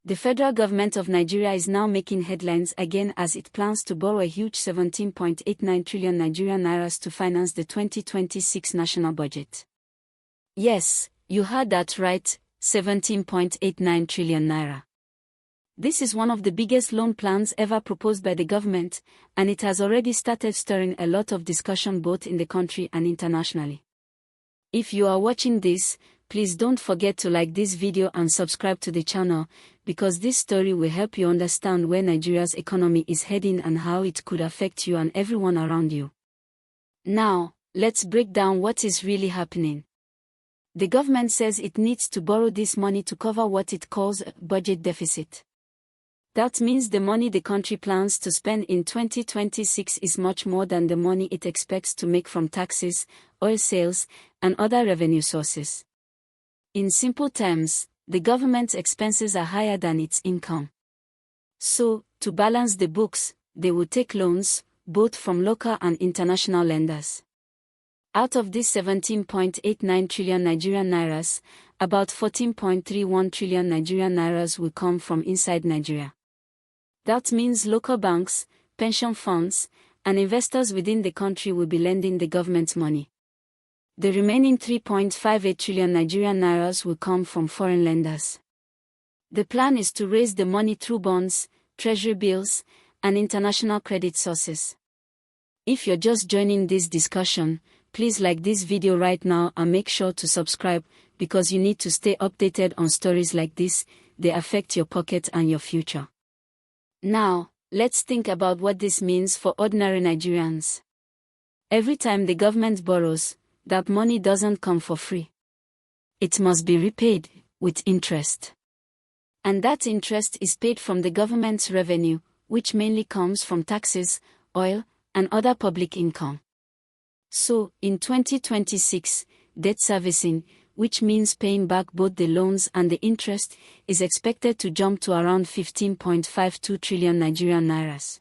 The federal government of Nigeria is now making headlines again as it plans to borrow a huge 17.89 trillion Nigerian nairas to finance the 2026 national budget. Yes, you heard that right, 17.89 trillion naira. This is one of the biggest loan plans ever proposed by the government, and it has already started stirring a lot of discussion both in the country and internationally. If you are watching this, please don't forget to like this video and subscribe to the channel, because this story will help you understand where Nigeria's economy is heading and how it could affect you and everyone around you. Now, let's break down what is really happening. The government says it needs to borrow this money to cover what it calls a budget deficit. That means the money the country plans to spend in 2026 is much more than the money it expects to make from taxes, oil sales, and other revenue sources. In simple terms, the government's expenses are higher than its income. So, to balance the books, they will take loans, both from local and international lenders. Out of this 17.89 trillion Nigerian nairas, about 14.31 trillion Nigerian nairas will come from inside Nigeria. That means local banks, pension funds, and investors within the country will be lending the government money. The remaining 3.58 trillion Nigerian nairas will come from foreign lenders. The plan is to raise the money through bonds, treasury bills, and international credit sources. If you're just joining this discussion, please like this video right now and make sure to subscribe, because you need to stay updated on stories like this. They affect your pocket and your future. Now, let's think about what this means for ordinary Nigerians. Every time the government borrows, that money doesn't come for free. It must be repaid with interest. And that interest is paid from the government's revenue, which mainly comes from taxes, oil, and other public income. So, in 2026, debt servicing, which means paying back both the loans and the interest, is expected to jump to around 15.52 trillion Nigerian nairas.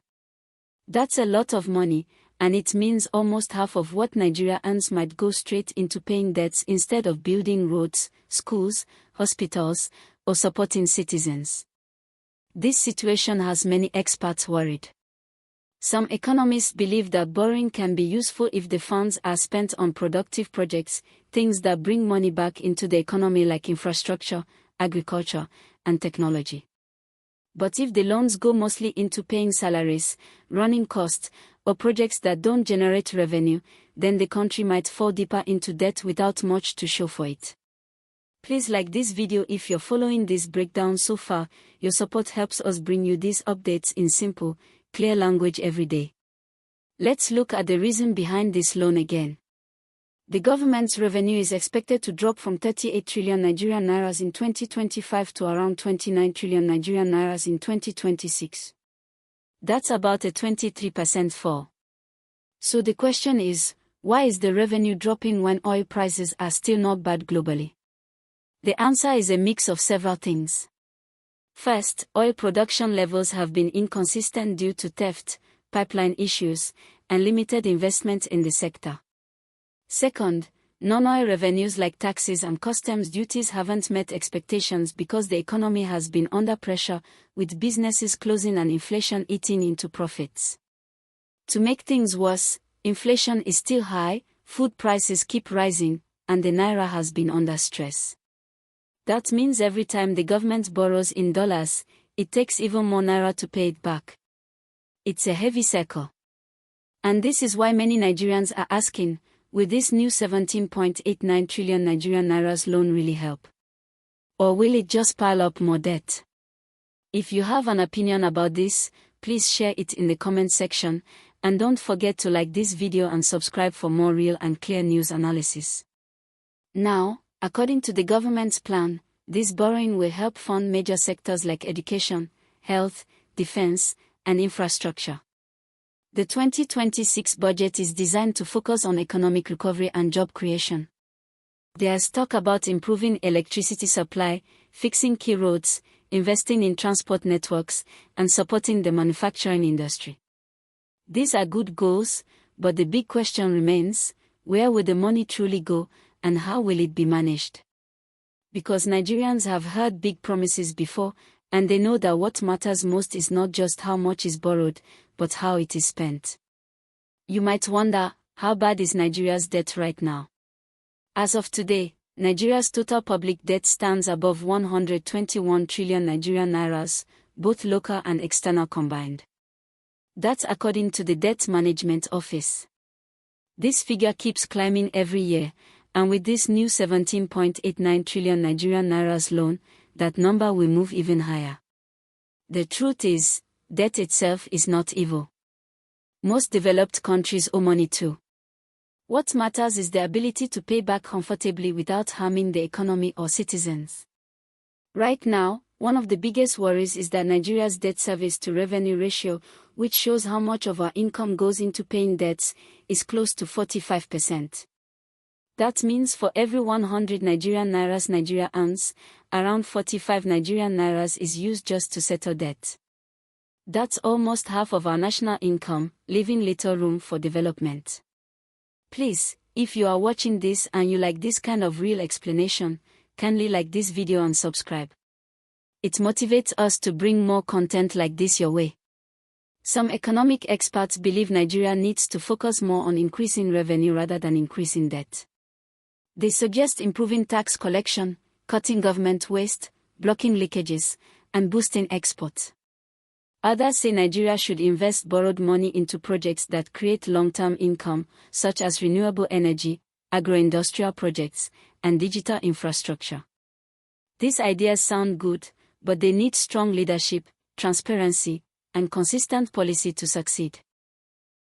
That's a lot of money, and it means almost half of what Nigeria earns might go straight into paying debts instead of building roads, schools, hospitals, or supporting citizens. This situation has many experts worried. Some economists believe that borrowing can be useful if the funds are spent on productive projects, things that bring money back into the economy like infrastructure, agriculture, and technology. But if the loans go mostly into paying salaries, running costs, or projects that don't generate revenue, then the country might fall deeper into debt without much to show for it. Please like this video if you're following this breakdown so far. Your support helps us bring you these updates in simple, clear language every day. Let's look at the reason behind this loan again. The government's revenue is expected to drop from 38 trillion Nigerian nairas in 2025 to around 29 trillion Nigerian nairas in 2026. That's about a 23% fall. So the question is, why is the revenue dropping when oil prices are still not bad globally? The answer is a mix of several things. First, oil production levels have been inconsistent due to theft, pipeline issues, and limited investment in the sector. Second, non-oil revenues like taxes and customs duties haven't met expectations because the economy has been under pressure, with businesses closing and inflation eating into profits. To make things worse, inflation is still high, food prices keep rising, and the naira has been under stress. That means every time the government borrows in dollars, it takes even more naira to pay it back. It's a heavy circle. And this is why many Nigerians are asking, will this new 17.89 trillion Nigerian nairas loan really help? Or will it just pile up more debt? If you have an opinion about this, please share it in the comment section, and don't forget to like this video and subscribe for more real and clear news analysis. Now, according to the government's plan, this borrowing will help fund major sectors like education, health, defense, and infrastructure. The 2026 budget is designed to focus on economic recovery and job creation. There's talk about improving electricity supply, fixing key roads, investing in transport networks, and supporting the manufacturing industry. These are good goals, but the big question remains, where will the money truly go, and how will it be managed? Because Nigerians have heard big promises before, and they know that what matters most is not just how much is borrowed, but how it is spent. You might wonder, how bad is Nigeria's debt right now? As of today, Nigeria's total public debt stands above 121 trillion Nigerian nairas, both local and external combined. That's according to the Debt Management Office. This figure keeps climbing every year, and with this new 17.89 trillion Nigerian nairas loan, that number will move even higher. The truth is, debt itself is not evil. Most developed countries owe money too. What matters is the ability to pay back comfortably without harming the economy or citizens. Right now, one of the biggest worries is that Nigeria's debt service to revenue ratio, which shows how much of our income goes into paying debts, is close to 45%. That means for every 100 Nigerian nairas Nigeria earns, around 45 Nigerian nairas is used just to settle debt. That's almost half of our national income, leaving little room for development. Please, if you are watching this and you like this kind of real explanation, kindly like this video and subscribe. It motivates us to bring more content like this your way. Some economic experts believe Nigeria needs to focus more on increasing revenue rather than increasing debt. They suggest improving tax collection, cutting government waste, blocking leakages, and boosting exports. Others say Nigeria should invest borrowed money into projects that create long-term income, such as renewable energy, agro-industrial projects, and digital infrastructure. These ideas sound good, but they need strong leadership, transparency, and consistent policy to succeed.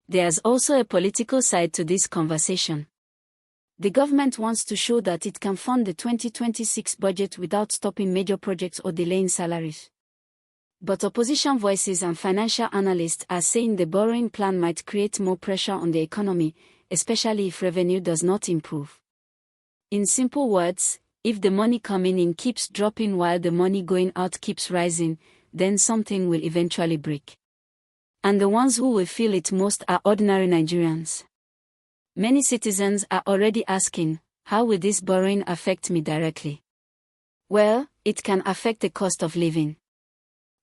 There's also a political side to this conversation. The government wants to show that it can fund the 2026 budget without stopping major projects or delaying salaries. But opposition voices and financial analysts are saying the borrowing plan might create more pressure on the economy, especially if revenue does not improve. In simple words, if the money coming in keeps dropping while the money going out keeps rising, then something will eventually break. And the ones who will feel it most are ordinary Nigerians. Many citizens are already asking, how will this borrowing affect me directly? Well, it can affect the cost of living.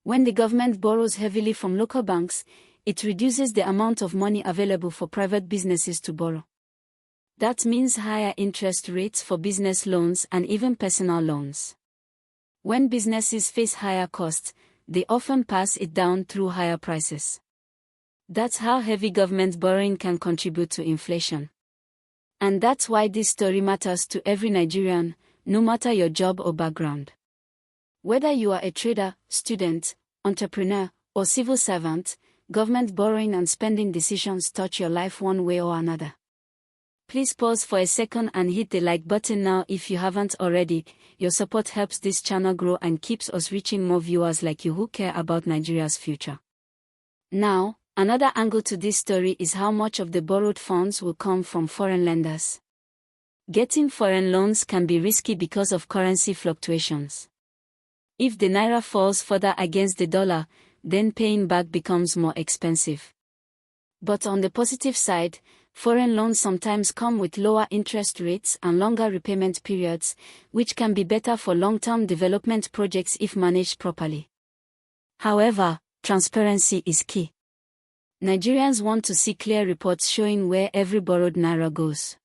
When the government borrows heavily from local banks, it reduces the amount of money available for private businesses to borrow. That means higher interest rates for business loans and even personal loans. When businesses face higher costs, they often pass it down through higher prices. That's how heavy government borrowing can contribute to inflation. And that's why this story matters to every Nigerian, no matter your job or background. Whether you are a trader, student, entrepreneur, or civil servant, government borrowing and spending decisions touch your life one way or another. Please pause for a second and hit the like button now if you haven't already. Your support helps this channel grow and keeps us reaching more viewers like you who care about Nigeria's future. Now, another angle to this story is how much of the borrowed funds will come from foreign lenders. Getting foreign loans can be risky because of currency fluctuations. If the naira falls further against the dollar, then paying back becomes more expensive. But on the positive side, foreign loans sometimes come with lower interest rates and longer repayment periods, which can be better for long-term development projects if managed properly. However, transparency is key. Nigerians want to see clear reports showing where every borrowed naira goes.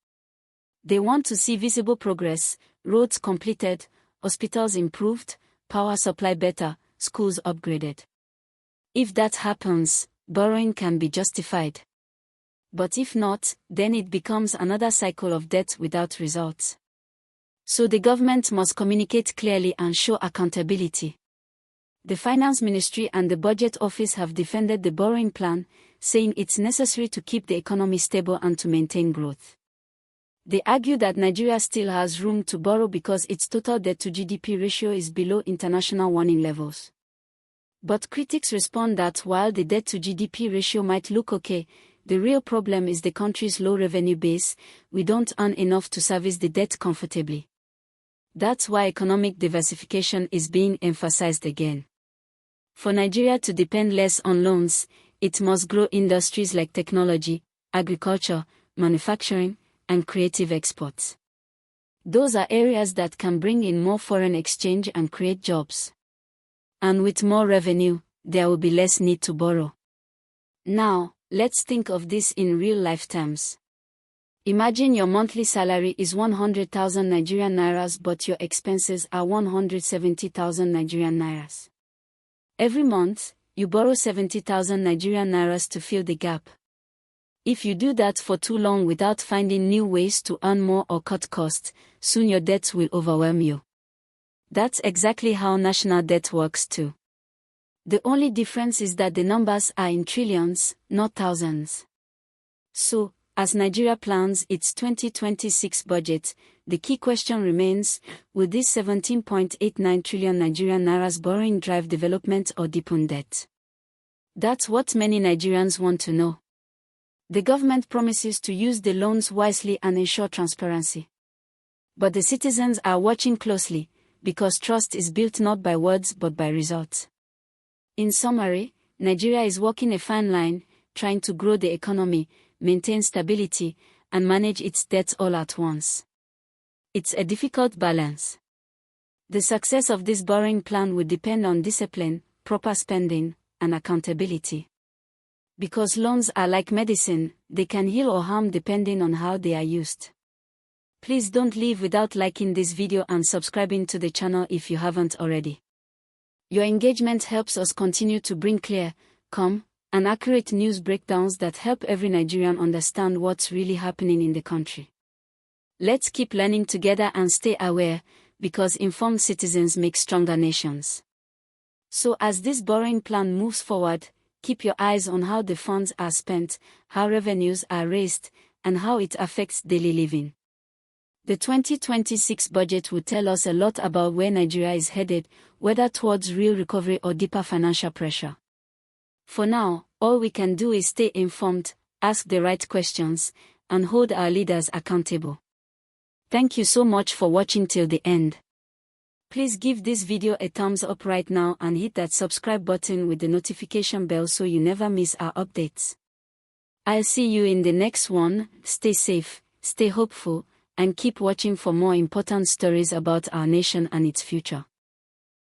They want to see visible progress, roads completed, hospitals improved, power supply better, schools upgraded. If that happens, borrowing can be justified. But if not, then it becomes another cycle of debt without results. So the government must communicate clearly and show accountability. The Finance Ministry and the Budget Office have defended the borrowing plan, saying it's necessary to keep the economy stable and to maintain growth. They argue that Nigeria still has room to borrow because its total debt to GDP ratio is below international warning levels. But critics respond that while the debt to GDP ratio might look okay, the real problem is the country's low revenue base. We don't earn enough to service the debt comfortably. That's why economic diversification is being emphasized again. For Nigeria to depend less on loans, it must grow industries like technology, agriculture, manufacturing, and creative exports. Those are areas that can bring in more foreign exchange and create jobs. And with more revenue, there will be less need to borrow. Now, let's think of this in real-life terms. Imagine your monthly salary is 100,000 Nigerian nairas but your expenses are 170,000 Nigerian nairas. Every month, you borrow 70,000 Nigerian nairas to fill the gap. If you do that for too long without finding new ways to earn more or cut costs, soon your debts will overwhelm you. That's exactly how national debt works too. The only difference is that the numbers are in trillions, not thousands. So, as Nigeria plans its 2026 budget, the key question remains, will this 17.89 trillion Nigerian nairas borrowing drive development or deepen debt? That's what many Nigerians want to know. The government promises to use the loans wisely and ensure transparency. But the citizens are watching closely, because trust is built not by words but by results. In summary, Nigeria is walking a fine line, trying to grow the economy, maintain stability, and manage its debts all at once. It's a difficult balance. The success of this borrowing plan will depend on discipline, proper spending, and accountability. Because loans are like medicine, they can heal or harm depending on how they are used. Please don't leave without liking this video and subscribing to the channel if you haven't already. Your engagement helps us continue to bring clear, calm, and accurate news breakdowns that help every Nigerian understand what's really happening in the country. Let's keep learning together and stay aware, because informed citizens make stronger nations. So as this borrowing plan moves forward, keep your eyes on how the funds are spent, how revenues are raised, and how it affects daily living. The 2026 budget will tell us a lot about where Nigeria is headed, whether towards real recovery or deeper financial pressure. For now, all we can do is stay informed, ask the right questions, and hold our leaders accountable. Thank you so much for watching till the end. Please give this video a thumbs up right now and hit that subscribe button with the notification bell so you never miss our updates. I'll see you in the next one. Stay safe, stay hopeful, and keep watching for more important stories about our nation and its future.